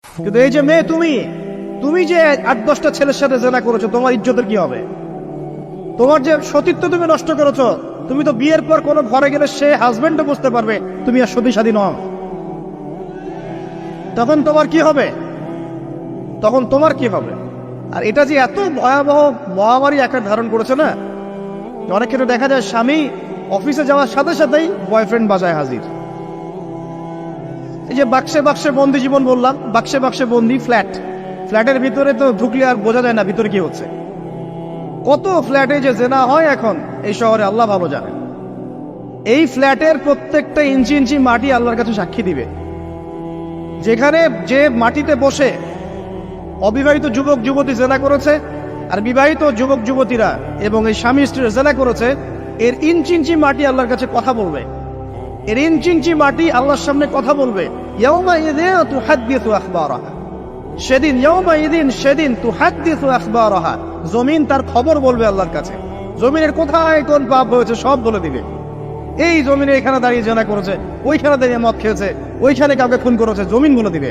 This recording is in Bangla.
কিন্তু এই যে মেয়ে, তুমি যে 8-10টা ছেলের সাথে জেনা করেছো, তোমার ইজ্জতের কি হবে? তোমার যে সতীত্ব তুমি নষ্ট করেছো। তুমি তো বিয়ের পর কোনো ঘরে গেলে সে হাজবেন্ডও বুঝতে পারবে তুমি আর সতী সাথী নও। তখন তোমার কি হবে? আর এটা যে এত ভয়াবহ মহামারী আকার ধারণ করেছে না, অনেক ক্ষেত্রে দেখা যায় স্বামী অফিসে যাওয়ার সাথে সাথেই বয়ফ্রেন্ড বাসায় হাজির। এই যে বাক্সে বাক্সে বন্দি জীবন বললাম, বাক্সে বাক্সে বন্দি ফ্ল্যাটের ভিতরে তো ঢুকলে আর বোঝা যায় না ভিতরে কি হচ্ছে। কত ফ্ল্যাটে যে জেনা হয় এখন এই শহরে, আল্লাহ ভালো জানেন। এই ফ্ল্যাটের প্রত্যেকটা ইঞ্চি ইঞ্চি মাটি আল্লাহর কাছে সাক্ষী দিবে। যেখানে যে মাটিতে বসে অবিবাহিত যুবক যুবতী জেনা করেছে আর বিবাহিত যুবক যুবতীরা এবং এই স্বামী স্ত্রী জেনা করেছে, এর ইঞ্চি ইঞ্চি মাটি আল্লাহর কাছে কথা বলবে। এর ইঞ্চি ইঞ্চি মাটি আল্লাহর সামনে কথা বলবে। ইয়াউমাইযিন তুহাদ্দিসু আখবারাহা, সেদিন তুহাদ্দিসু আখবারাহা, জমিন তার খবর বলবে আল্লাহর কাছে। জমিনের কোথায় কোন পাপ হয়েছে সব বলে দিবে। এই জমিনে এখানে দাঁড়িয়ে জেনা করেছে, ওইখানে দাঁড়িয়ে মদ খেয়েছে, ওইখানে কাউকে খুন করেছে, জমিন বলে দিবে।